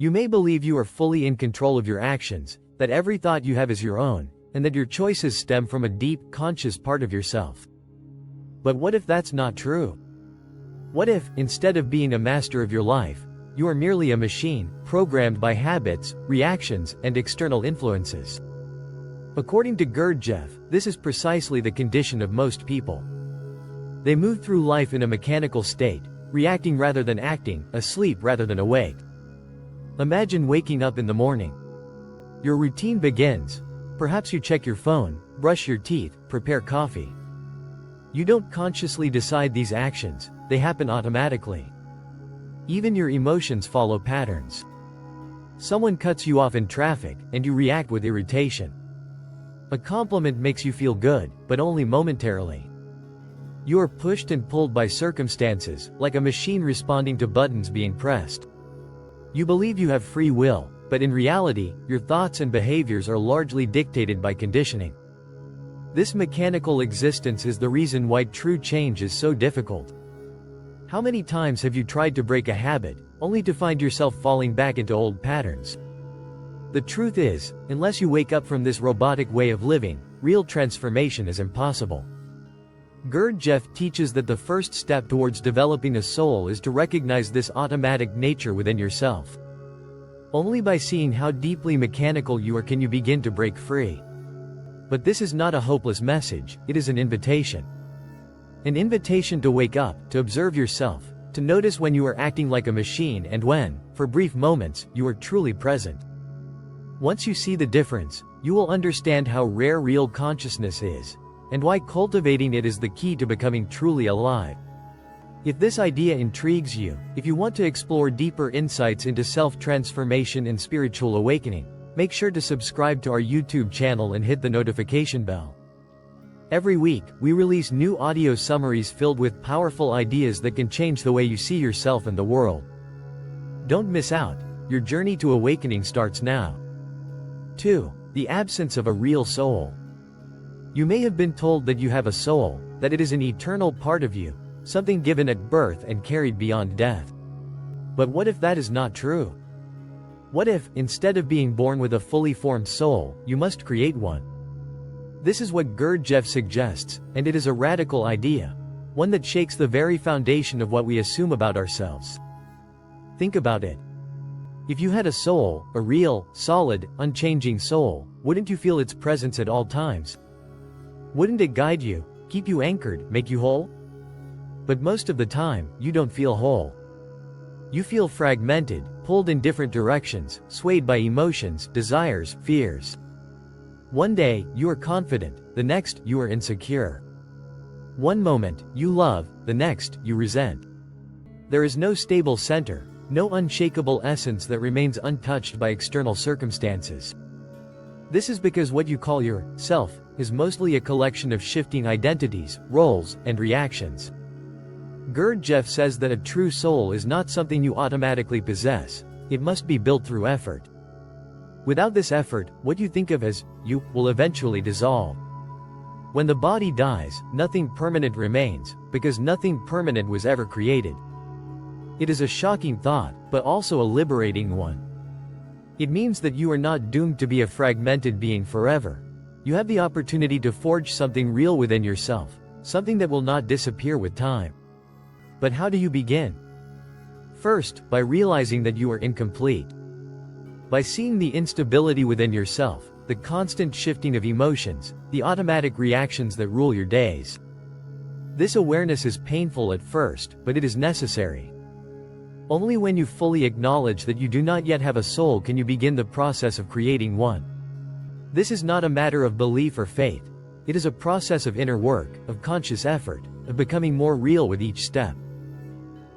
You may believe you are fully in control of your actions, that every thought you have is your own, and that your choices stem from a deep, conscious part of yourself. But what if that's not true? What if, instead of being a master of your life, you are merely a machine, programmed by habits, reactions, and external influences? According to Gurdjieff, this is precisely the condition of most people. They move through life in a mechanical state, reacting rather than acting, asleep rather than awake. Imagine waking up in the morning. Your routine begins. Perhaps you check your phone, brush your teeth, prepare coffee. You don't consciously decide these actions, they happen automatically. Even your emotions follow patterns. Someone cuts you off in traffic, and you react with irritation. A compliment makes you feel good, but only momentarily. You are pushed and pulled by circumstances, like a machine responding to buttons being pressed. You believe you have free will, but in reality, your thoughts and behaviors are largely dictated by conditioning. This mechanical existence is the reason why true change is so difficult. How many times have you tried to break a habit, only to find yourself falling back into old patterns? The truth is, unless you wake up from this robotic way of living, real transformation is impossible. Gurdjieff teaches that the first step towards developing a soul is to recognize this automatic nature within yourself. Only by seeing how deeply mechanical you are can you begin to break free. But this is not a hopeless message, it is an invitation. An invitation to wake up, to observe yourself, to notice when you are acting like a machine and when, for brief moments, you are truly present. Once you see the difference, you will understand how rare real consciousness is, and why cultivating it is the key to becoming truly alive. If this idea intrigues you, if you want to explore deeper insights into self-transformation and spiritual awakening, make sure to subscribe to our YouTube channel and hit the notification bell. Every week, we release new audio summaries filled with powerful ideas that can change the way you see yourself and the world. Don't miss out. Your journey to awakening starts now. 2. The absence of a real soul. You may have been told that you have a soul, that it is an eternal part of you, something given at birth and carried beyond death. But what if that is not true? What if, instead of being born with a fully formed soul, you must create one? This is what Gurdjieff suggests, and it is a radical idea, one that shakes the very foundation of what we assume about ourselves. Think about it. If you had a soul, a real, solid, unchanging soul, wouldn't you feel its presence at all times? Wouldn't it guide you, keep you anchored, make you whole? But most of the time, you don't feel whole. You feel fragmented, pulled in different directions, swayed by emotions, desires, fears. One day, you are confident, the next, you are insecure. One moment, you love, the next, you resent. There is no stable center, no unshakable essence that remains untouched by external circumstances. This is because what you call your self is mostly a collection of shifting identities, roles, and reactions. Gurdjieff says that a true soul is not something you automatically possess, it must be built through effort. Without this effort, what you think of as you will eventually dissolve. When the body dies, nothing permanent remains, because nothing permanent was ever created. It is a shocking thought, but also a liberating one. It means that you are not doomed to be a fragmented being forever. You have the opportunity to forge something real within yourself, something that will not disappear with time. But how do you begin? First, by realizing that you are incomplete. By seeing the instability within yourself, the constant shifting of emotions, the automatic reactions that rule your days. This awareness is painful at first, but it is necessary. Only when you fully acknowledge that you do not yet have a soul can you begin the process of creating one. This is not a matter of belief or faith. It is a process of inner work, of conscious effort, of becoming more real with each step.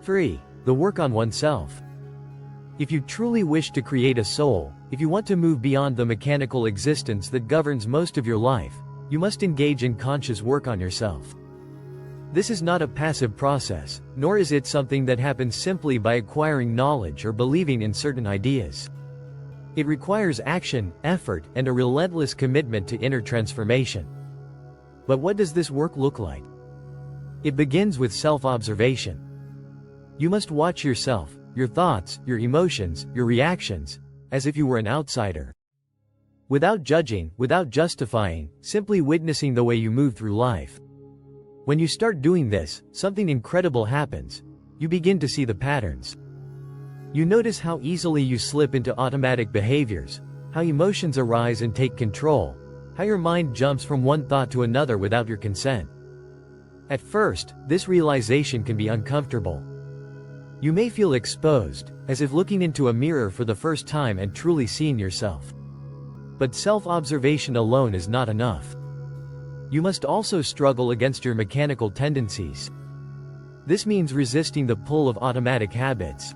3. The work on oneself. If you truly wish to create a soul, if you want to move beyond the mechanical existence that governs most of your life, you must engage in conscious work on yourself. This is not a passive process, nor is it something that happens simply by acquiring knowledge or believing in certain ideas. It requires action, effort, and a relentless commitment to inner transformation. But what does this work look like? It begins with self-observation. You must watch yourself, your thoughts, your emotions, your reactions, as if you were an outsider. Without judging, without justifying, simply witnessing the way you move through life. When you start doing this, something incredible happens. You begin to see the patterns. You notice how easily you slip into automatic behaviors, how emotions arise and take control, how your mind jumps from one thought to another without your consent. At first, this realization can be uncomfortable. You may feel exposed, as if looking into a mirror for the first time and truly seeing yourself. But self-observation alone is not enough. You must also struggle against your mechanical tendencies. This means resisting the pull of automatic habits.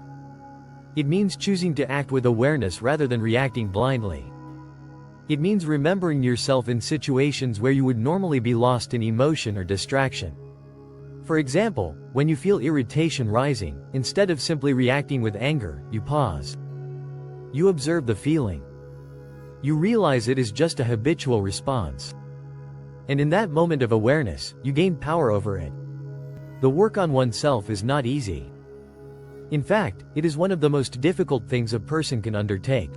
It means choosing to act with awareness rather than reacting blindly. It means remembering yourself in situations where you would normally be lost in emotion or distraction. For example, when you feel irritation rising, instead of simply reacting with anger, you pause. You observe the feeling. You realize it is just a habitual response. And in that moment of awareness, you gain power over it. The work on oneself is not easy. In fact, it is one of the most difficult things a person can undertake.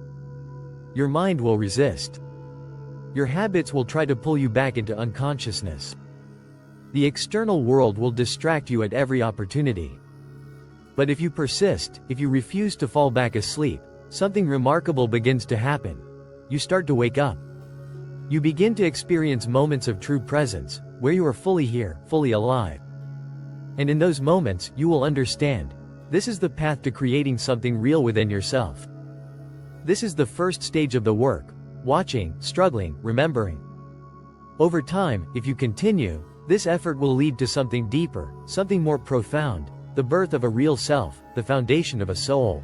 Your mind will resist. Your habits will try to pull you back into unconsciousness. The external world will distract you at every opportunity. But if you persist, if you refuse to fall back asleep, something remarkable begins to happen. You start to wake up. You begin to experience moments of true presence, where you are fully here, fully alive. And in those moments, you will understand. This is the path to creating something real within yourself. This is the first stage of the work: watching, struggling, remembering. Over time, if you continue, this effort will lead to something deeper, something more profound, the birth of a real self, the foundation of a soul.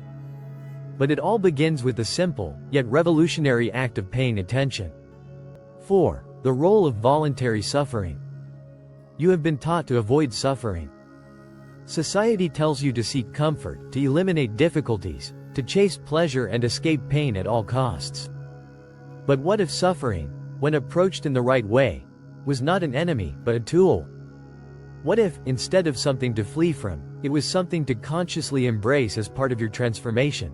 But it all begins with the simple, yet revolutionary act of paying attention. 4. The role of voluntary suffering. You have been taught to avoid suffering. Society tells you to seek comfort, to eliminate difficulties, to chase pleasure and escape pain at all costs. But what if suffering, when approached in the right way, was not an enemy, but a tool? What if, instead of something to flee from, it was something to consciously embrace as part of your transformation?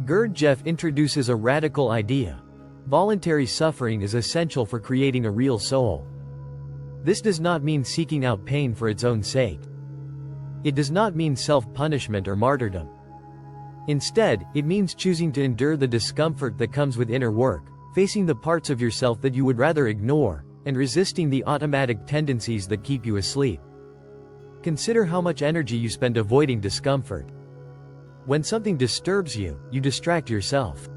Gurdjieff introduces a radical idea. Voluntary suffering is essential for creating a real soul. This does not mean seeking out pain for its own sake. It does not mean self-punishment or martyrdom. Instead, it means choosing to endure the discomfort that comes with inner work, facing the parts of yourself that you would rather ignore, and resisting the automatic tendencies that keep you asleep. Consider how much energy you spend avoiding discomfort. When something disturbs you, you distract yourself.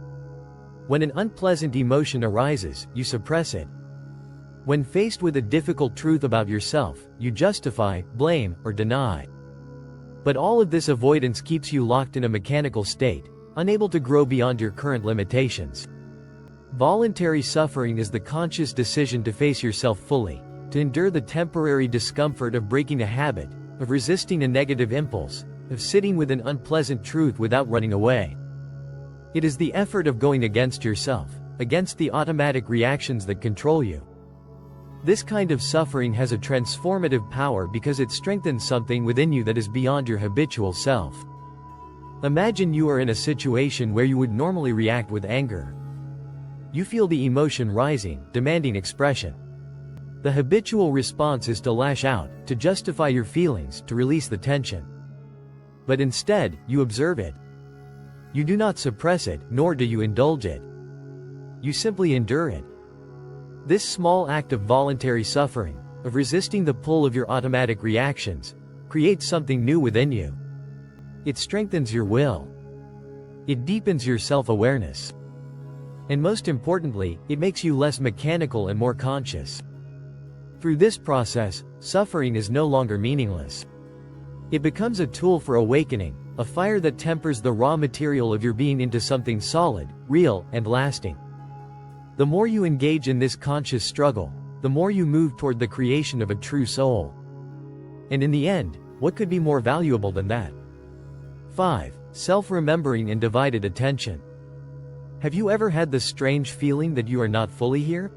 When an unpleasant emotion arises, you suppress it. When faced with a difficult truth about yourself, you justify, blame, or deny. But all of this avoidance keeps you locked in a mechanical state, unable to grow beyond your current limitations. Voluntary suffering is the conscious decision to face yourself fully, to endure the temporary discomfort of breaking a habit, of resisting a negative impulse, of sitting with an unpleasant truth without running away. It is the effort of going against yourself, against the automatic reactions that control you. This kind of suffering has a transformative power because it strengthens something within you that is beyond your habitual self. Imagine you are in a situation where you would normally react with anger. You feel the emotion rising, demanding expression. The habitual response is to lash out, to justify your feelings, to release the tension. But instead, you observe it. You do not suppress it, nor do you indulge it. You simply endure it. This small act of voluntary suffering, of resisting the pull of your automatic reactions, creates something new within you. It strengthens your will. It deepens your self-awareness. And most importantly, it makes you less mechanical and more conscious. Through this process, suffering is no longer meaningless. It becomes a tool for awakening, a fire that tempers the raw material of your being into something solid, real, and lasting. The more you engage in this conscious struggle, the more you move toward the creation of a true soul. And in the end, what could be more valuable than that? 5. Self-remembering and divided attention. Have you ever had the strange feeling that you are not fully here?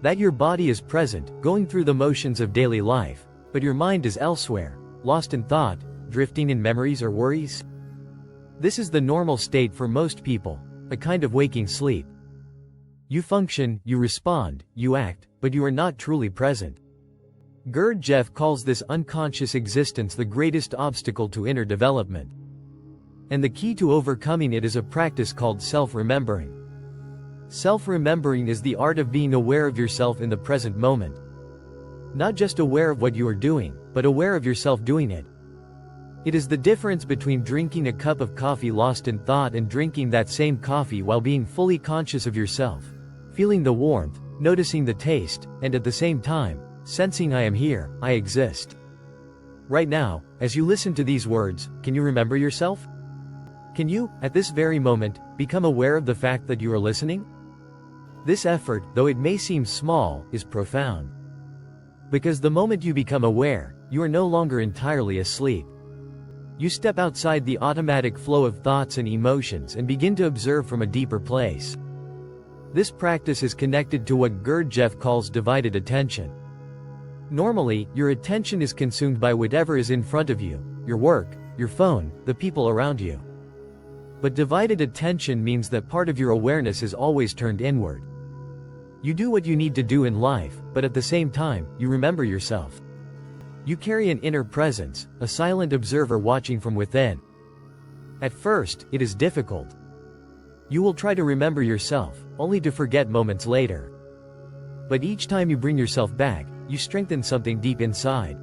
That your body is present, going through the motions of daily life, but your mind is elsewhere, lost in thought, drifting in memories or worries? This is the normal state for most people, a kind of waking sleep. You function, you respond, you act, but you are not truly present. Gurdjieff calls this unconscious existence the greatest obstacle to inner development. And the key to overcoming it is a practice called self-remembering. Self-remembering is the art of being aware of yourself in the present moment. Not just aware of what you are doing, but aware of yourself doing it. It is the difference between drinking a cup of coffee lost in thought and drinking that same coffee while being fully conscious of yourself, feeling the warmth, noticing the taste, and at the same time, sensing I am here, I exist. Right now, as you listen to these words, can you remember yourself? Can you, at this very moment, become aware of the fact that you are listening? This effort, though it may seem small, is profound. Because the moment you become aware, you are no longer entirely asleep. You step outside the automatic flow of thoughts and emotions and begin to observe from a deeper place. This practice is connected to what Gurdjieff calls divided attention. Normally, your attention is consumed by whatever is in front of you, your work, your phone, the people around you. But divided attention means that part of your awareness is always turned inward. You do what you need to do in life, but at the same time, you remember yourself. You carry an inner presence, a silent observer watching from within. At first, it is difficult. You will try to remember yourself, only to forget moments later. But each time you bring yourself back, you strengthen something deep inside.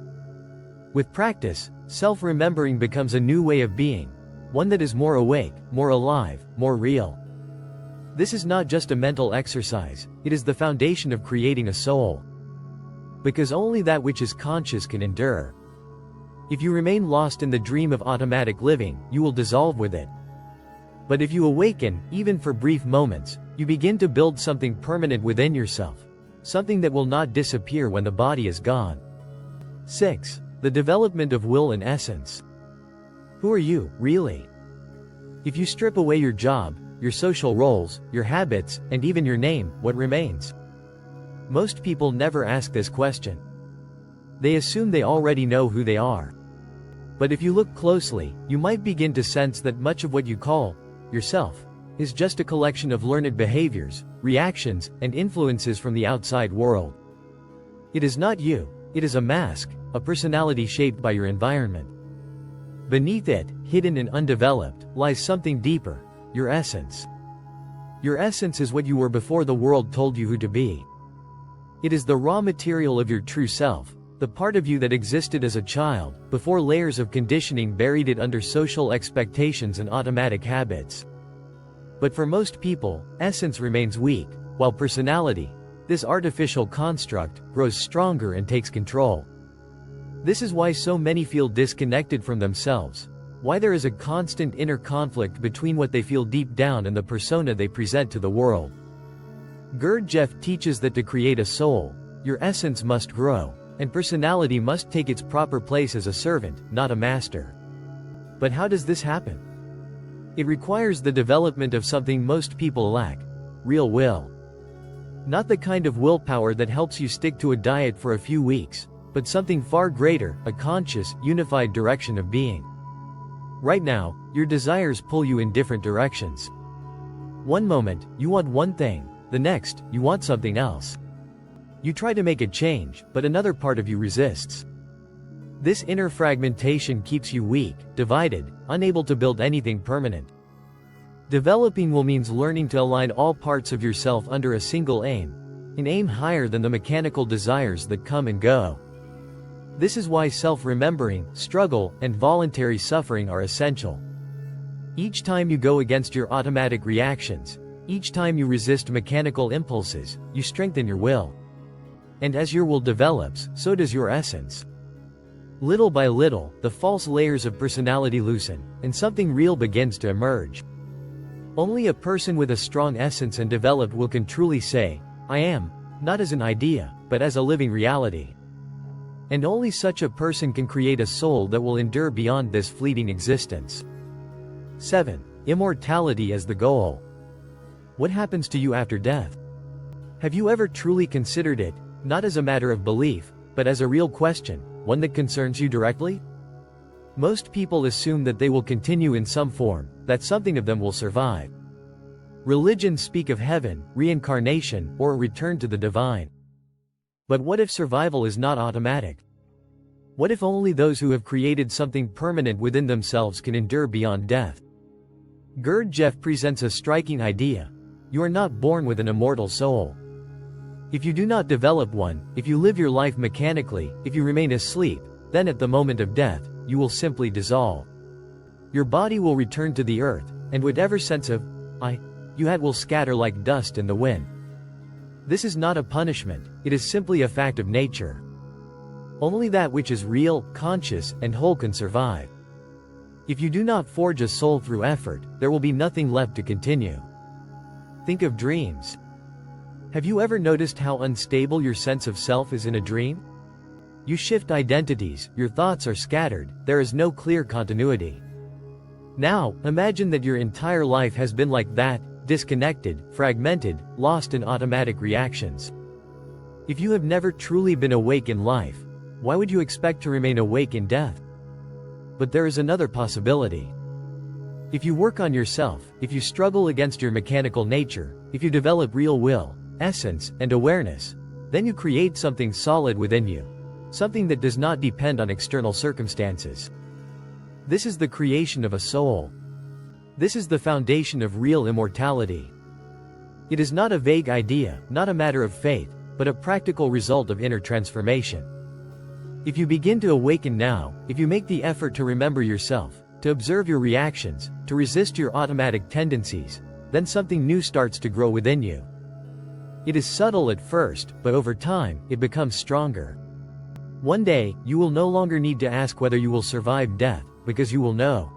With practice, self-remembering becomes a new way of being, one that is more awake, more alive, more real. This is not just a mental exercise, it is the foundation of creating a soul. Because only that which is conscious can endure. If you remain lost in the dream of automatic living, you will dissolve with it. But if you awaken, even for brief moments, you begin to build something permanent within yourself. Something that will not disappear when the body is gone. 6. The development of will and essence. Who are you, really? If you strip away your job, your social roles, your habits, and even your name, what remains? Most people never ask this question. They assume they already know who they are. But if you look closely, you might begin to sense that much of what you call yourself is just a collection of learned behaviors, reactions, and influences from the outside world. It is not you, it is a mask, a personality shaped by your environment. Beneath it, hidden and undeveloped, lies something deeper, your essence. Your essence is what you were before the world told you who to be. It is the raw material of your true self, the part of you that existed as a child, before layers of conditioning buried it under social expectations and automatic habits. But for most people, essence remains weak, while personality, this artificial construct, grows stronger and takes control. This is why so many feel disconnected from themselves, why there is a constant inner conflict between what they feel deep down and the persona they present to the world. Gurdjieff teaches that to create a soul, your essence must grow, and personality must take its proper place as a servant, not a master. But how does this happen? It requires the development of something most people lack: real will. Not the kind of willpower that helps you stick to a diet for a few weeks, but something far greater, a conscious, unified direction of being. Right now, your desires pull you in different directions. One moment, you want one thing, the next, you want something else. You try to make a change, but another part of you resists. This inner fragmentation keeps you weak, divided, unable to build anything permanent. Developing will means learning to align all parts of yourself under a single aim, an aim higher than the mechanical desires that come and go. This is why self-remembering, struggle, and voluntary suffering are essential. Each time you go against your automatic reactions, each time you resist mechanical impulses, you strengthen your will. And as your will develops, so does your essence. Little by little, the false layers of personality loosen, and something real begins to emerge. Only a person with a strong essence and developed will can truly say, I am, not as an idea, but as a living reality. And only such a person can create a soul that will endure beyond this fleeting existence. 7. Immortality as the goal. What happens to you after death? Have you ever truly considered it, not as a matter of belief, but as a real question, one that concerns you directly? Most people assume that they will continue in some form, that something of them will survive. Religions speak of heaven, reincarnation, or a return to the divine. But what if survival is not automatic? What if only those who have created something permanent within themselves can endure beyond death? Gurdjieff presents a striking idea. You are not born with an immortal soul. If you do not develop one, if you live your life mechanically, if you remain asleep, then at the moment of death, you will simply dissolve. Your body will return to the earth, and whatever sense of I you had will scatter like dust in the wind. This is not a punishment, it is simply a fact of nature. Only that which is real, conscious, and whole can survive. If you do not forge a soul through effort, there will be nothing left to continue. Think of dreams. Have you ever noticed how unstable your sense of self is in a dream? You shift identities, your thoughts are scattered, there is no clear continuity. Now, imagine that your entire life has been like that, disconnected, fragmented, lost in automatic reactions. If you have never truly been awake in life, why would you expect to remain awake in death? But there is another possibility. If you work on yourself, if you struggle against your mechanical nature, if you develop real will, essence, and awareness, then you create something solid within you. Something that does not depend on external circumstances. This is the creation of a soul. This is the foundation of real immortality. It is not a vague idea, not a matter of faith, but a practical result of inner transformation. If you begin to awaken now, if you make the effort to remember yourself, to observe your reactions, to resist your automatic tendencies, then something new starts to grow within you. It is subtle at first, but over time, it becomes stronger. One day, you will no longer need to ask whether you will survive death, because you will know.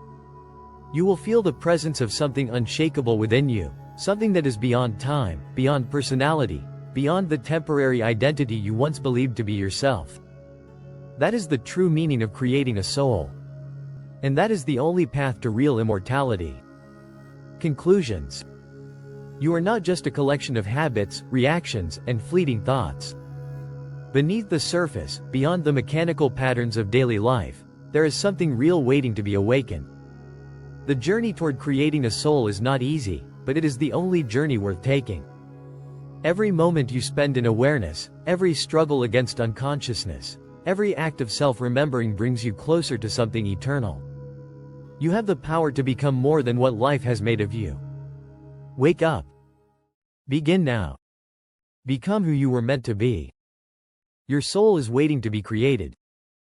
You will feel the presence of something unshakable within you, something that is beyond time, beyond personality, beyond the temporary identity you once believed to be yourself. That is the true meaning of creating a soul. And that is the only path to real immortality. Conclusions. You are not just a collection of habits, reactions, and fleeting thoughts. Beneath the surface, beyond the mechanical patterns of daily life, there is something real waiting to be awakened. The journey toward creating a soul is not easy, but it is the only journey worth taking. Every moment you spend in awareness, every struggle against unconsciousness, every act of self-remembering brings you closer to something eternal. You have the power to become more than what life has made of you. Wake up. Begin now. Become who you were meant to be. Your soul is waiting to be created.